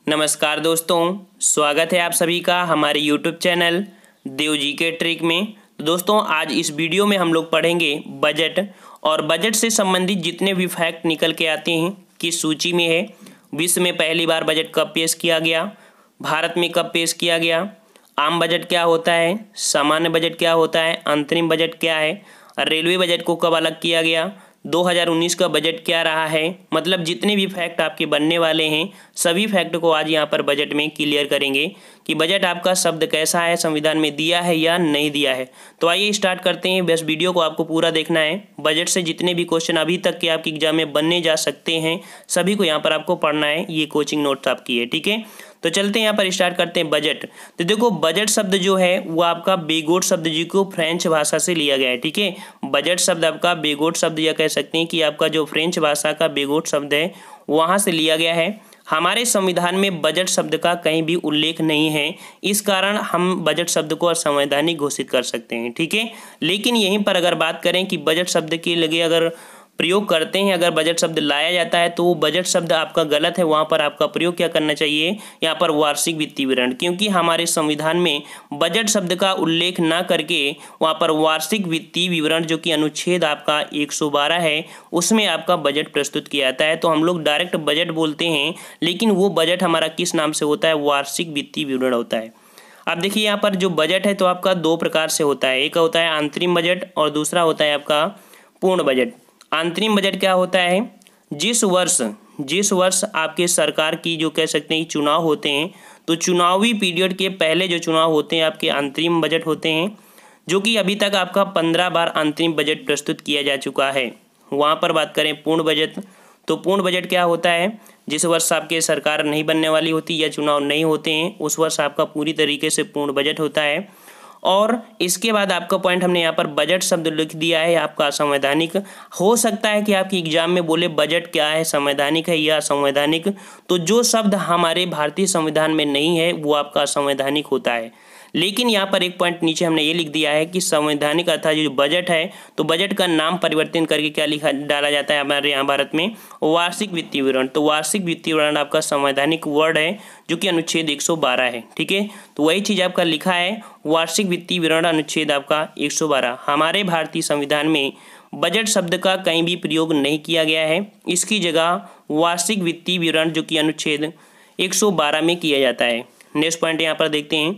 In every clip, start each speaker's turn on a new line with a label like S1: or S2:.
S1: नमस्कार दोस्तों, स्वागत है आप सभी का हमारे YouTube चैनल देव जी के ट्रिक में। तो दोस्तों आज इस वीडियो में हम लोग पढ़ेंगे बजट और बजट से संबंधित जितने भी फैक्ट निकल के आते हैं किस सूची में है, विश्व में पहली बार बजट कब पेश किया गया, भारत में कब पेश किया गया, आम बजट क्या होता है, सामान्य बजट क्या होता है, अंतरिम बजट क्या है, रेलवे बजट को कब अलग किया गया, 2019 का बजट क्या रहा है। मतलब जितने भी फैक्ट आपके बनने वाले हैं सभी फैक्ट को आज यहाँ पर बजट में क्लियर करेंगे कि बजट आपका शब्द कैसा है, संविधान में दिया है या नहीं दिया है। तो आइए स्टार्ट करते हैं। बस वीडियो को आपको पूरा देखना है। बजट से जितने भी क्वेश्चन अभी तक के आपके एग्जाम में बनने जा सकते हैं सभी को यहाँ पर आपको पढ़ना है। ये कोचिंग नोट्स आपकी है, ठीक है। तो चलते हैं यहाँ पर स्टार्ट करते हैं बजट। तो देखो बजट शब्द जो है वो आपका बेगोट शब्द जी को फ्रेंच भाषा से लिया गया है, ठीक है। बजट शब्द आपका बेगोट शब्द या कह सकते हैं कि आपका जो फ्रेंच भाषा का बेगोट शब्द है वहाँ से लिया गया है। हमारे संविधान में बजट शब्द का कहीं भी उल्लेख नहीं है, इस कारण हम बजट शब्द को असंवैधानिक घोषित कर सकते हैं, ठीक है। लेकिन यहीं पर अगर बात करें कि बजट शब्द के लगे अगर प्रयोग करते हैं, अगर बजट शब्द लाया जाता है तो वो बजट शब्द आपका गलत है। वहाँ पर आपका प्रयोग क्या करना चाहिए, यहाँ पर वार्षिक वित्तीय विवरण, क्योंकि हमारे संविधान में बजट शब्द का उल्लेख ना करके वहाँ पर वार्षिक वित्तीय विवरण जो कि अनुच्छेद आपका 112 है उसमें आपका बजट प्रस्तुत किया जाता है। तो हम लोग डायरेक्ट बजट बोलते हैं, लेकिन वो बजट हमारा किस नाम से होता है, वार्षिक वित्तीय विवरण होता है। अब देखिए यहाँ पर जो बजट है तो आपका दो प्रकार से होता है, एक होता है आंतरिक बजट और दूसरा होता है आपका पूर्ण बजट। आंतरिक बजट क्या होता है, जिस वर्ष आपके सरकार की जो कह सकते हैं चुनाव होते हैं तो चुनावी पीरियड के पहले जो चुनाव होते हैं आपके अंतरिम बजट होते हैं, जो कि अभी तक आपका 15 बार अंतरिम बजट प्रस्तुत किया जा चुका है। वहाँ पर बात करें पूर्ण बजट, तो पूर्ण बजट क्या होता है, जिस वर्ष आपके सरकार नहीं बनने वाली होती या चुनाव नहीं होते हैं उस वर्ष आपका पूरी तरीके से पूर्ण बजट होता है। और इसके बाद आपका पॉइंट हमने यहाँ पर बजट शब्द लिख दिया है आपका असंवैधानिक। हो सकता है कि आपके एग्जाम में बोले बजट क्या है, संवैधानिक है या असंवैधानिक, तो जो शब्द हमारे भारतीय संविधान में नहीं है वो आपका असंवैधानिक होता है। लेकिन यहाँ पर एक पॉइंट नीचे हमने ये लिख दिया है कि संवैधानिक अर्थात जो बजट है तो बजट का नाम परिवर्तन करके क्या लिखा डाला जाता है हमारे यहाँ भारत में, वार्षिक वित्तीय विवरण। तो वार्षिक वित्तीय विवरण आपका संवैधानिक वर्ड है जो कि अनुच्छेद 112 है, ठीक है। तो वही चीज़ आपका लिखा है वार्षिक वित्तीय विवरण अनुच्छेद आपका 112। हमारे भारतीय संविधान में बजट शब्द का कहीं भी प्रयोग नहीं किया गया है, इसकी जगह वार्षिक वित्तीय विवरण जो कि अनुच्छेद 112 में किया जाता है। नेक्स्ट पॉइंट यहाँ पर देखते हैं,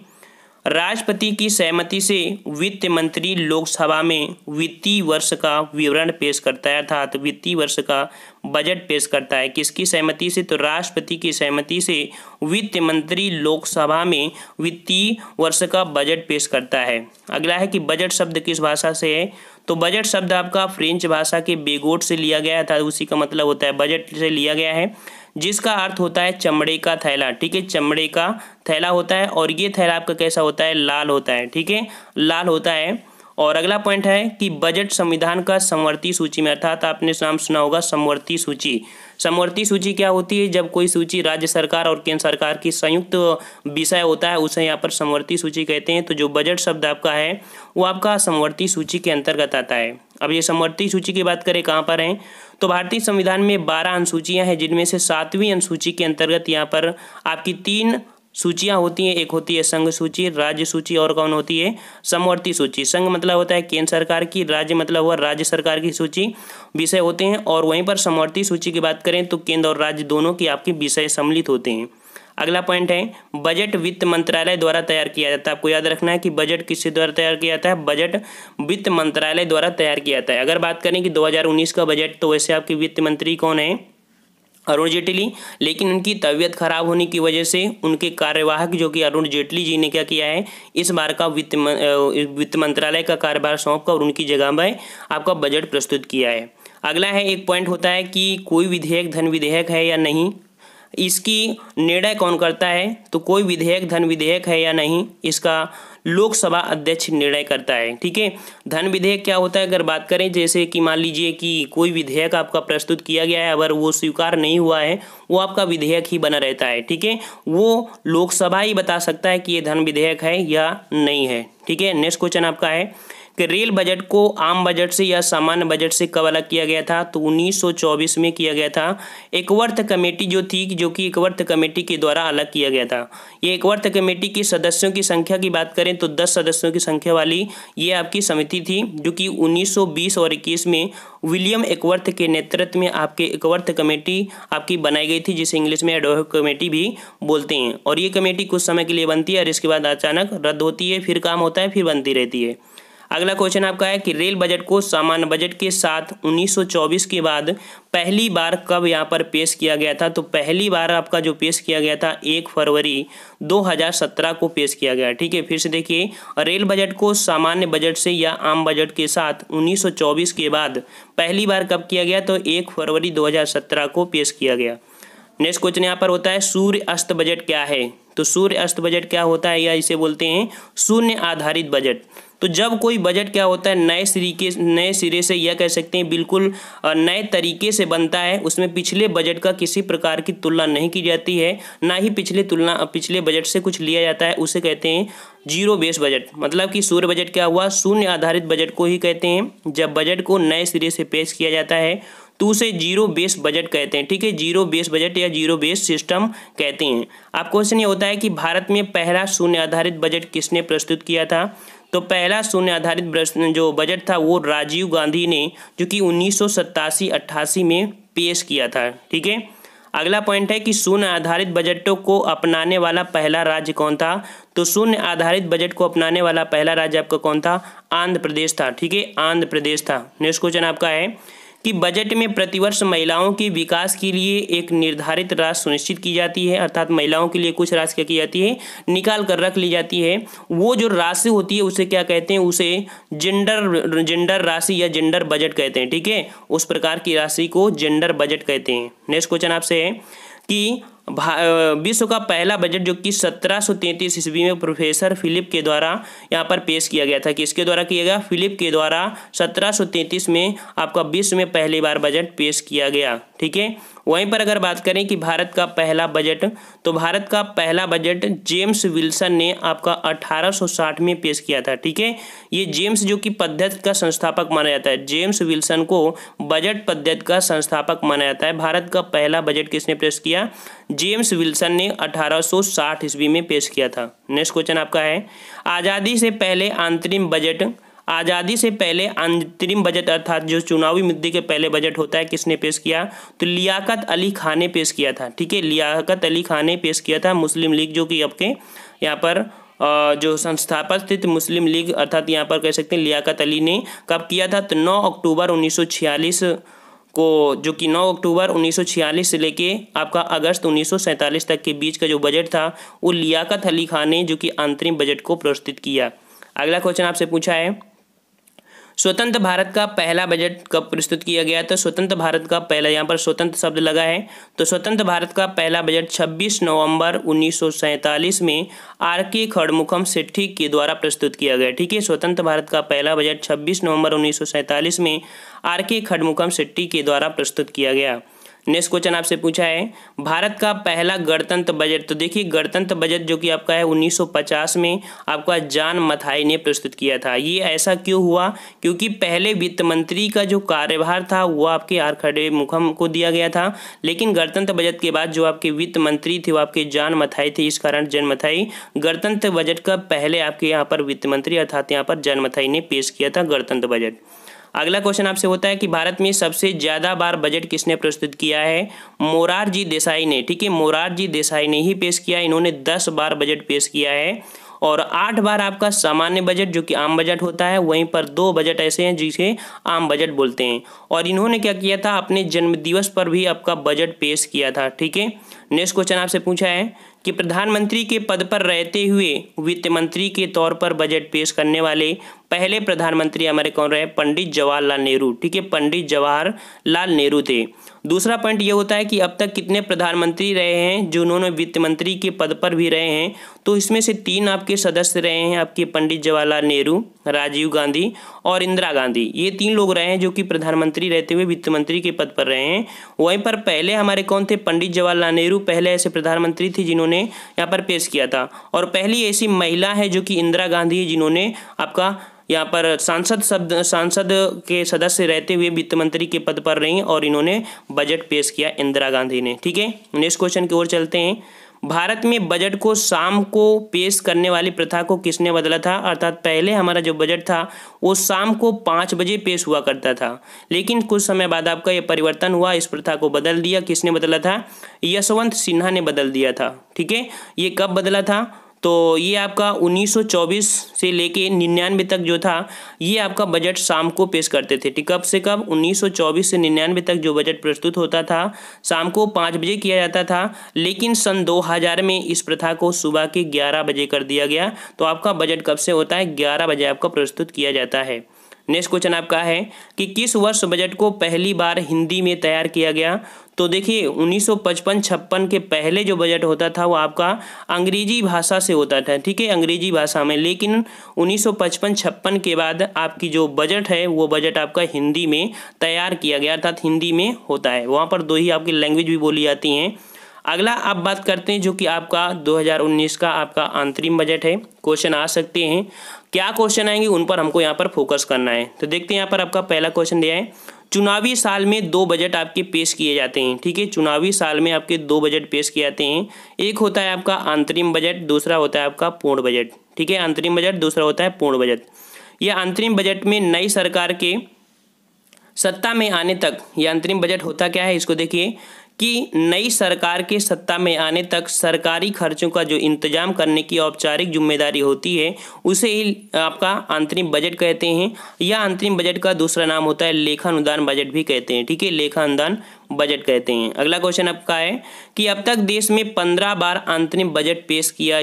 S1: राष्ट्रपति की सहमति से वित्त मंत्री लोकसभा में वित्तीय वर्ष का विवरण पेश करता है, अर्थात वित्तीय वर्ष का बजट पेश करता है। किसकी सहमति से, तो राष्ट्रपति की सहमति से वित्त मंत्री लोकसभा में वित्तीय वर्ष का बजट पेश करता है। अगला है कि बजट शब्द किस भाषा से है, तो बजट शब्द आपका फ्रेंच भाषा के बेगोट से लिया गया था, उसी का मतलब होता है बजट से लिया गया है, जिसका अर्थ होता है चमड़े का थैला, ठीक है। चमड़े का थैला होता है और ये थैला आपका कैसा होता है, लाल होता है, ठीक है, लाल होता है। और अगला पॉइंट है कि बजट संविधान का समवर्ती सूची में, अर्थात आपने नाम सुना होगा समवर्ती सूची। समवर्ती सूची क्या होती है, जब कोई सूची राज्य सरकार और केंद्र सरकार की संयुक्त विषय होता है उसे यहाँ पर समवर्ती सूची कहते हैं। तो जो बजट शब्द आपका है वो आपका समवर्ती सूची के अंतर्गत आता है। अब ये समवर्ती सूची की बात करें कहाँ पर है, तो भारतीय संविधान में 12 अनुसूचियाँ हैं, जिनमें से 7वीं अनुसूची के अंतर्गत यहाँ पर आपकी 3 सूचियाँ होती हैं। एक होती है संघ सूची, राज्य सूची और कौन होती है, समवर्ती सूची। संघ मतलब होता है केंद्र सरकार की, राज्य मतलब हुआ राज्य सरकार की सूची विषय होते हैं। और वहीं पर समवर्ती सूची की बात करें तो केंद्र और राज्य दोनों की आपके विषय सम्मिलित होते हैं। अगला पॉइंट है बजट वित्त मंत्रालय द्वारा तैयार किया जाता है। आपको याद रखना है कि बजट किससे द्वारा तैयार किया जाता है, बजट वित्त मंत्रालय द्वारा तैयार किया जाता है। अगर बात करें कि 2019 का बजट, तो वैसे आपके वित्त मंत्री कौन है, अरुण जेटली, लेकिन उनकी तबीयत खराब होने की वजह से उनके कार्यवाहक जो कि अरुण जेटली जी ने क्या किया है, इस बार का वित्त मंत्रालय का कार्यभार सौंप कर उनकी जगह में आपका बजट प्रस्तुत किया है। अगला है एक पॉइंट होता है कि कोई विधेयक धन विधेयक है या नहीं, इसकी निर्णय कौन करता है, तो कोई विधेयक धन विधेयक है या नहीं इसका लोकसभा अध्यक्ष निर्णय करता है, ठीक है। धन विधेयक क्या होता है, अगर बात करें जैसे कि मान लीजिए कि कोई विधेयक आपका प्रस्तुत किया गया है, अगर वो स्वीकार नहीं हुआ है वो आपका विधेयक ही बना रहता है, ठीक है। वो लोकसभा ही बता सकता है कि ये धन विधेयक है या नहीं है, ठीक है। नेक्स्ट क्वेश्चन आपका है कि रेल बजट को आम बजट से या सामान्य बजट से कब अलग किया गया था, तो 1924 में किया गया था। एकवर्थ कमेटी जो थी, जो कि एकवर्थ कमेटी के द्वारा अलग किया गया था। ये एकवर्थ कमेटी के सदस्यों की संख्या की बात करें तो 10 सदस्यों की संख्या वाली ये आपकी समिति थी, जो कि 1920 और 21 में विलियम एकवर्थ के नेतृत्व में आपके एकवर्थ कमेटी आपकी बनाई गई थी, जिसे इंग्लिश में एडहॉक कमेटी भी बोलते हैं। और ये कमेटी कुछ समय के लिए बनती है और इसके बाद अचानक रद्द होती है, फिर काम होता है, फिर बनती रहती है। अगला क्वेश्चन आपका है कि रेल बजट को सामान्य बजट के साथ 1924 के बाद पहली बार कब यहाँ पर पेश किया गया था, तो पहली बार आपका जो पेश किया गया था 1 फरवरी 2017 को पेश किया गया। ठीक है, फिर से देखिए, रेल बजट को सामान्य बजट से या आम बजट के साथ 1924 के बाद पहली बार कब किया गया, तो 1 फरवरी 2017 को पेश किया गया। नेक्स्ट क्वेश्चन यहाँ पर होता है सूर्य अस्त बजट क्या है, तो सूर्य अस्त बजट क्या होता है, या इसे बोलते हैं शून्य आधारित बजट। तो जब कोई बजट क्या होता है नए सिरे से या कह सकते हैं बिल्कुल नए तरीके से बनता है, उसमें पिछले बजट का किसी प्रकार की तुलना नहीं की जाती है, ना ही पिछले बजट से कुछ लिया जाता है, उसे कहते हैं जीरो बेस बजट। मतलब कि सूर्य बजट क्या हुआ, शून्य आधारित बजट को ही कहते हैं। जब बजट को नए सिरे से पेश किया जाता है तो उसे जीरो बेस बजट कहते हैं। ठीक है, जीरो बेस बजट या जीरो बेस सिस्टम कहते हैं। अब क्वेश्चन ये होता है कि भारत में पहला शून्य आधारित बजट किसने प्रस्तुत किया था, तो पहला शून्य आधारित जो बजट था वो राजीव गांधी ने, जो कि 1987-88 में पेश किया था। ठीक है, अगला पॉइंट है कि शून्य आधारित बजटों को अपनाने वाला पहला राज्य कौन था, तो शून्य आधारित बजट को अपनाने वाला पहला राज्य आपका कौन था, आंध्र प्रदेश था। ठीक है, आंध्र प्रदेश था। नेक्स्ट क्वेश्चन आपका है कि बजट में प्रतिवर्ष महिलाओं के विकास के लिए एक निर्धारित राशि सुनिश्चित की जाती है, अर्थात महिलाओं के लिए कुछ राशि क्या की जाती है, निकाल कर रख ली जाती है। वो जो राशि होती है उसे क्या कहते हैं, उसे जेंडर राशि या जेंडर बजट कहते हैं। ठीक है, उस प्रकार की राशि को जेंडर बजट कहते हैं। नेक्स्ट क्वेश्चन आपसे है कि विश्व का पहला बजट जो कि 1733 ईस्वी में प्रोफेसर फिलिप के द्वारा यहाँ पर पेश किया गया था, किसके द्वारा किया गया, फिलिप के द्वारा 1733 में आपका विश्व में पहली बार बजट पेश किया गया। ठीक है, वहीं पर अगर बात करें कि भारत का पहला बजट, तो भारत का पहला बजट जेम्स विल्सन ने आपका 1860 में पेश किया था। ठीक है, ये जेम्स जो कि पद्धति का संस्थापक माना जाता है, जेम्स विल्सन को बजट पद्धति का संस्थापक माना जाता है। भारत का पहला बजट किसने पेश किया, जेम्स विल्सन ने 1860 ईस्वी में पेश किया था। नेक्स्ट क्वेश्चन आपका है आज़ादी से पहले अंतरिम बजट अर्थात जो चुनावी मुद्दे के पहले बजट होता है किसने पेश किया, तो लियाकत अली खान ने पेश किया था। ठीक है, लियाकत अली खान ने पेश किया था। मुस्लिम लीग जो कि आपके यहाँ पर जो संस्थापक थे मुस्लिम लीग, अर्थात यहाँ पर कह सकते हैं लियाकत अली ने कब किया था, तो 9 अक्टूबर 1946 को, जो कि 9 अक्टूबर 1946 से लेके आपका अगस्त 1947 तक के बीच का जो बजट था वो लियाकत अली खान ने जो कि अंतरिम बजट को प्रस्तुत किया। अगला क्वेश्चन आपसे पूछा है स्वतंत्र भारत का पहला बजट कब प्रस्तुत किया गया, तो स्वतंत्र भारत का पहला, यहाँ पर स्वतंत्र शब्द लगा है, तो स्वतंत्र भारत का पहला बजट 26 नवंबर 1947 में आर.के. खड़मुखम सेठी के द्वारा प्रस्तुत किया गया। ठीक है, स्वतंत्र भारत का पहला बजट 26 नवंबर 1947 में आर.के. खड़मुखम सेठी के द्वारा प्रस्तुत किया गया। नेक्स्ट क्वेश्चन आपसे पूछा है भारत का पहला गणतंत्र बजट, तो देखिए गणतंत्र बजट जो कि आपका है 1950 में आपका जॉन मथाई ने प्रस्तुत किया था। ये ऐसा क्यों हुआ, क्योंकि पहले वित्त मंत्री का जो कार्यभार था वो आपके आर खड़मुखम को दिया गया था, लेकिन गणतंत्र बजट के बाद जो आपके वित्त मंत्री थे वो आपके जॉन मथाई थे। इस कारण जॉन मथाई गणतंत्र बजट का पहले आपके यहाँ पर वित्त मंत्री अर्थात यहाँ पर जॉन मथाई ने पेश किया था गणतंत्र बजट। अगला क्वेश्चन आपसे होता है कि भारत में सबसे ज़्यादा बार बजट किसने प्रस्तुत किया है, मोरारजी देसाई ने। ठीक है, मोरारजी देसाई ने ही पेश किया, इन्होंने 10 बार बजट पेश किया है और 8 बार आपका सामान्य बजट जो कि आम बजट होता है, वहीं पर 2 बजट ऐसे हैं जिसे आम बजट बोलते हैं। और इन्होंने क्या किया था, अपने जन्मदिवस पर भी आपका बजट पेश किया था। ठीक है, नेक्स्ट क्वेश्चन आपसे पूछा है कि प्रधानमंत्री के पद पर रहते हुए वित्त मंत्री के तौर पर बजट पेश करने वाले पहले प्रधानमंत्री हमारे कौन रहे, पंडित जवाहरलाल नेहरू। ठीक है, पंडित जवाहरलाल नेहरू थे। दूसरा पॉइंट ये होता है कि अब तक कितने प्रधानमंत्री रहे हैं जो उन्होंने वित्त मंत्री के पद पर भी रहे हैं, तो इसमें से 3 आपके सदस्य रहे हैं आपके पंडित जवाहरलाल नेहरू, राजीव गांधी और इंदिरा गांधी। ये 3 लोग रहे हैं जो कि प्रधानमंत्री रहते हुए वित्त मंत्री के पद पर रहे हैं। वहीं पर पहले हमारे कौन थे, पंडित जवाहरलाल नेहरू पहले ऐसे प्रधानमंत्री थी जिन्होंने यहाँ पर पेश किया था, और पहली ऐसी महिला है जो कि इंदिरा गांधी है जिन्होंने आपका यहाँ पर सांसद के सदस्य रहते हुए वित्त मंत्री के पद पर रहीं और इन्होंने बजट पेश किया इंदिरा गांधी ने। ठीक है, नेक्स्ट क्वेश्चन की ओर चलते हैं। भारत में बजट को शाम को पेश करने वाली प्रथा को किसने बदला था? अर्थात पहले हमारा जो बजट था वो शाम को 5 बजे पेश हुआ करता था, लेकिन कुछ समय बाद आपका ये परिवर्तन हुआ, इस प्रथा को बदल दिया। किसने बदला था? यशवंत सिन्हा ने बदल दिया था। ठीक है, ये कब बदला था? तो ये आपका 1924 से लेके 99 तक जो था ये आपका बजट शाम को पेश करते थे। ठीक, कब से कब? 1924 से 99 तक जो बजट प्रस्तुत होता था शाम को 5 बजे किया जाता था, लेकिन सन 2000 में इस प्रथा को सुबह के 11 बजे कर दिया गया। तो आपका बजट कब से होता है? 11 बजे आपका प्रस्तुत किया जाता है। नेक्स्ट क्वेश्चन आपका है कि किस वर्ष बजट को पहली बार हिंदी में तैयार किया गया? तो देखिए 1955-56 के पहले जो बजट होता था वो आपका अंग्रेजी भाषा से होता था। ठीक है, अंग्रेजी भाषा में, लेकिन 1955-56 के बाद आपकी जो बजट है वो बजट आपका हिंदी में तैयार किया गया, अर्थात हिंदी में होता है। वहाँ पर 2 ही आपकी लैंग्वेज भी बोली जाती हैं। अगला आप बात करते हैं जो कि आपका 2019 का आपका अंतरिम बजट है। क्वेश्चन आ सकते हैं, क्या क्वेश्चन आएंगे उन पर हमको यहाँ पर फोकस करना है। तो देखते हैं यहाँ पर आपका पहला क्वेश्चन दिया है, चुनावी साल में 2 बजट आपके पेश किए जाते हैं। ठीक है, चुनावी साल में आपके 2 बजट पेश किए जाते हैं। एक होता है आपका अंतरिम बजट, दूसरा होता है आपका पूर्ण बजट। ठीक है, अंतरिम बजट, दूसरा होता है पूर्ण बजट। यह अंतरिम बजट में नई सरकार के सत्ता में आने तक, यह अंतरिम बजट होता क्या है इसको देखिए कि नई सरकार के सत्ता में आने तक सरकारी खर्चों का जो इंतजाम करने की औपचारिक जिम्मेदारी होती है उसे ही आपका अंतरिम बजट कहते हैं। या अंतरिम बजट का दूसरा नाम होता है लेखानुदान बजट भी कहते हैं। ठीक है, लेखानुदान बजट कहते हैं। अगला क्वेश्चन आपका है कि अब तक देश में 15 बार अंतरिम बजट पेश किया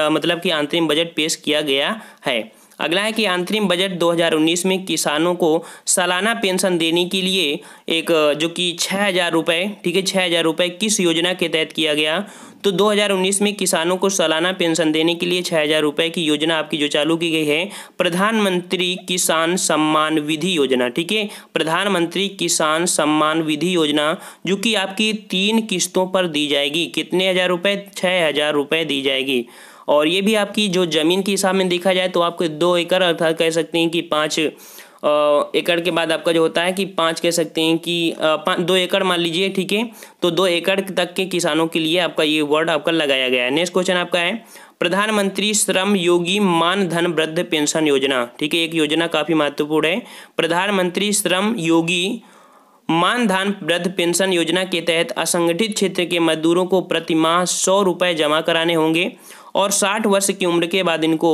S1: मतलब कि अंतरिम बजट पेश किया गया है। अगला है कि अंतरिम बजट 2019 में किसानों को सालाना पेंशन देने के लिए एक जो कि 6,000 रुपये, ठीक है, 6,000 रुपये किस योजना के तहत किया गया? तो 2019 में किसानों को सालाना पेंशन देने के लिए 6,000 रुपये की योजना आपकी जो चालू की गई है प्रधानमंत्री किसान सम्मान विधि योजना। ठीक है, प्रधानमंत्री किसान सम्मान विधि योजना जो कि आपकी 3 किस्तों पर दी जाएगी। कितने हज़ार रुपये? 6,000 रुपये दी जाएगी। और ये भी आपकी जो ज़मीन के हिसाब में देखा जाए तो आपको 2 एकड़ अर्थात कह सकते हैं कि 5 एकड़ के बाद आपका जो होता है कि 5 कह सकते हैं कि 2 एकड़ मान लीजिए। ठीक है, तो 2 एकड़ तक के किसानों के लिए आपका ये वर्ड आपका लगाया गया है। नेक्स्ट क्वेश्चन आपका है प्रधानमंत्री श्रम योगी मानधन वृद्ध पेंशन योजना। ठीक है, एक योजना काफ़ी महत्वपूर्ण है। प्रधानमंत्री श्रम योगी मानधन वृद्ध पेंशन योजना के तहत असंगठित क्षेत्र के मजदूरों को प्रति माह 100 रुपये जमा कराने होंगे और 60 वर्ष की उम्र के बाद इनको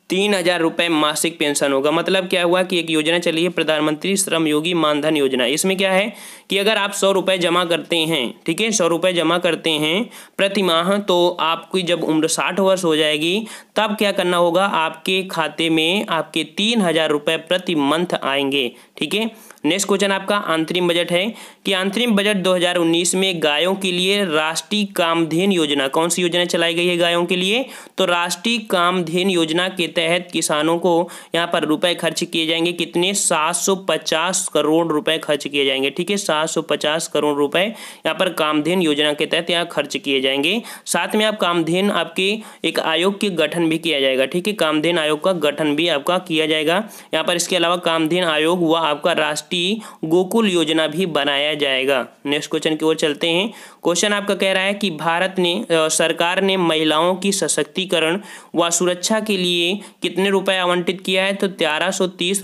S1: 3,000 रुपये मासिक पेंशन होगा। मतलब क्या हुआ कि एक योजना चली है प्रधानमंत्री श्रम योगी मानधन योजना। इसमें क्या है कि अगर आप 100 रुपये जमा करते हैं, ठीक है, 100 रुपये जमा करते हैं प्रति माह, तो आपकी जब उम्र 60 वर्ष हो जाएगी तब क्या करना होगा, आपके खाते में आपके 3,000 रुपये प्रति मंथ आएंगे। ठीक है, नेक्स्ट क्वेश्चन आपका अंतरिम बजट है कि अंतरिम बजट 2019 में गायों के लिए राष्ट्रीय कामधेनु योजना, कौन सी योजना चलाई गई है गायों के लिए? तो राष्ट्रीय कामधेनु योजना के तहत किसानों को यहाँ पर रुपए खर्च किए जाएंगे। कितने? 750 करोड़ रुपए खर्च किए जाएंगे। ठीक है, 750 करोड़ रुपए यहाँ पर कामधेनु योजना के तहत यहाँ खर्च किए जाएंगे। साथ में आप कामधेनु आपके एक आयोग के गठन भी किया जाएगा। ठीक है, कामधेनु आयोग का गठन भी आपका किया जाएगा यहाँ पर। इसके अलावा कामधेनु आयोग व आपका राष्ट्रीय गोकुल योजना भी बनाया जाएगा। नेक्स्ट क्वेश्चन की ओर चलते हैं। क्वेश्चन आपका कह रहा है कि भारत ने सरकार ने महिलाओं की सशक्तिकरण व सुरक्षा के लिए कितने रुपए आवंटित किया है? तो 1330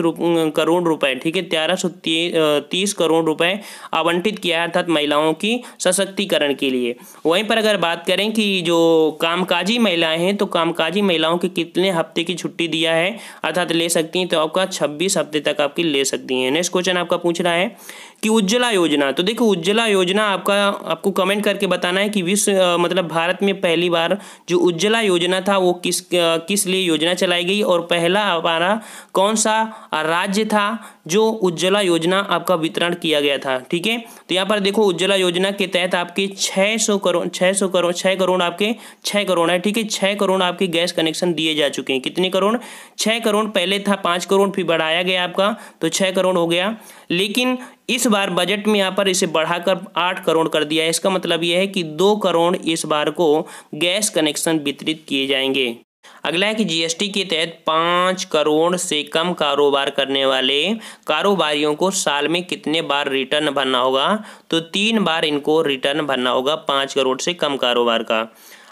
S1: करोड़ रुपए। ठीक है, 1330 करोड़ रुपए आवंटित किया है अर्थात महिलाओं की सशक्तिकरण के लिए। वहीं पर अगर बात करें कि जो कामकाजी महिलाएं हैं तो कामकाजी महिलाओं की कितने हफ्ते की छुट्टी दिया है अर्थात ले सकती हैं? तो आपका 26 हफ्ते तक आपकी ले सकती हैं। नेक्स्ट क्वेश्चन आपका पूछ रहा है कि उज्ज्वला योजना, तो देखो उज्ज्वला योजना आपको कमेंट करके बताना है कि मतलब भारत में पहली बार जो उज्ज्वला योजना था वो किस लिए योजना चलाई गई और पहला हमारा कौन सा राज्य था जो उज्ज्वला योजना आपका वितरण किया गया था। ठीक है, तो यहाँ पर देखो उज्ज्वला योजना के तहत आपके 6 करोड़ आपके 6 करोड़ है। ठीक है, 6 करोड़ आपके गैस कनेक्शन दिए जा चुके हैं। कितने करोड़? 6 करोड़। पहले था 5 करोड़, फिर बढ़ाया गया आपका तो 6 करोड़ हो गया। लेकिन इस बार बजट में यहाँ पर इसे बढ़ाकर 8 करोड़ कर दिया है। इसका मतलब यह है कि 2 करोड़ इस बार को गैस कनेक्शन वितरित किए जाएंगे। अगला है कि जीएसटी के तहत 5 करोड़ से कम कारोबार करने वाले कारोबारियों को साल में कितने बार रिटर्न भरना होगा? तो 3 बार इनको रिटर्न भरना होगा 5 करोड़ से कम कारोबार का।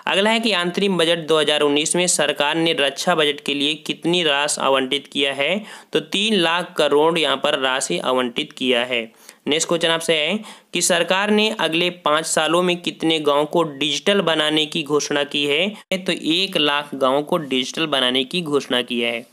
S1: अगला है कि अंतरिम बजट 2019 में सरकार ने रक्षा बजट के लिए कितनी राशि आवंटित किया है? तो 3 लाख करोड़ यहाँ पर राशि आवंटित किया है। नेक्स्ट क्वेश्चन आपसे है कि सरकार ने अगले 5 सालों में कितने गांव को डिजिटल बनाने की घोषणा की है? तो 1 लाख गांव को डिजिटल बनाने की घोषणा की है।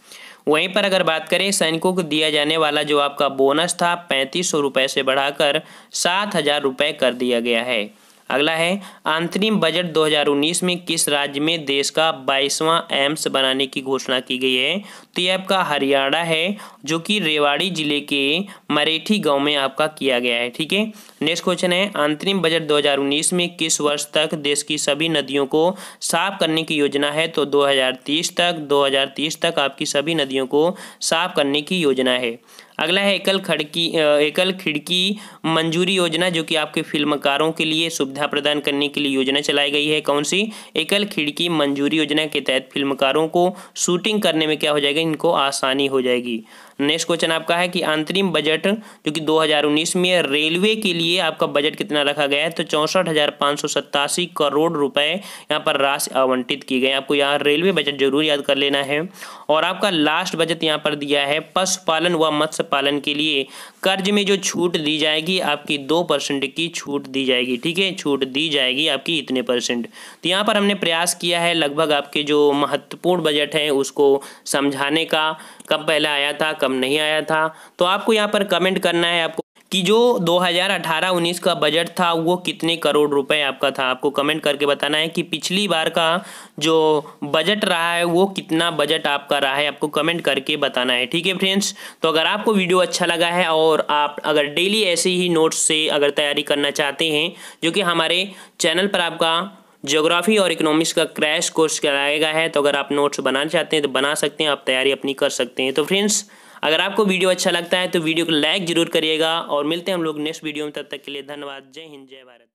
S1: वहीं पर अगर बात करें सैनिकों को दिया जाने वाला जो आपका बोनस था 3500 रुपये से बढ़ाकर 7000 रुपये कर दिया गया है। अगला है अंतरिम बजट 2019 में किस राज्य में देश का 22वां एम्स बनाने की घोषणा की गई है? तो ये आपका हरियाणा है, जो कि रेवाड़ी जिले के मरेठी गांव में आपका किया गया है। ठीक है। नेक्स्ट क्वेश्चन है अंतरिम बजट 2019 में किस वर्ष तक देश की सभी नदियों को साफ करने की योजना है? तो 2030 तक आपकी सभी नदियों को साफ करने की योजना है। अगला है एकल खिड़की मंजूरी योजना, जो कि आपके फिल्मकारों के लिए सुविधा प्रदान करने के लिए योजना चलाई गई है। कौन सी? एकल खिड़की मंजूरी योजना के तहत फिल्मकारों को शूटिंग करने में क्या हो जाएगा? इनको आसानी हो जाएगी। नेक्स्ट क्वेश्चन आपका है कि अंतरिम बजट जो कि 2019 में रेलवे के लिए आपका बजट कितना रखा गया है? तो 64,587 करोड़ रुपए यहाँ पर राशि आवंटित की गई। आपको यहाँ रेलवे बजट जरूर याद कर लेना है। और आपका लास्ट बजट यहाँ पर दिया है पशुपालन व मत्स्य पालन के लिए कर्ज में जो छूट दी जाएगी आपकी 2% की छूट दी जाएगी। ठीक है, छूट दी जाएगी आपकी इतने %। तो यहाँ पर हमने प्रयास किया है लगभग आपके जो महत्वपूर्ण बजट है उसको समझाने का, कब पहले आया था कब नहीं आया था। तो आपको यहाँ पर कमेंट करना है आपको कि जो 2018-19 का बजट था वो कितने करोड़ रुपए आपका था। आपको कमेंट करके बताना है कि पिछली बार का जो बजट रहा है वो कितना बजट आपका रहा है, आपको कमेंट करके बताना है। ठीक है फ्रेंड्स, तो अगर आपको वीडियो अच्छा लगा है और आप अगर डेली ऐसे ही नोट्स से अगर तैयारी करना चाहते हैं, जो कि हमारे चैनल पर आपका ज्योग्राफी और इकोनॉमिक्स का क्रैश कोर्स कराया गया है, तो अगर आप नोट्स बनाना चाहते हैं तो बना सकते हैं, आप तैयारी अपनी कर सकते हैं। तो फ्रेंड्स, अगर आपको वीडियो अच्छा लगता है तो वीडियो को लाइक जरूर करिएगा और मिलते हैं हम लोग नेक्स्ट वीडियो में। तब तक के लिए धन्यवाद। जय हिंद, जय भारत।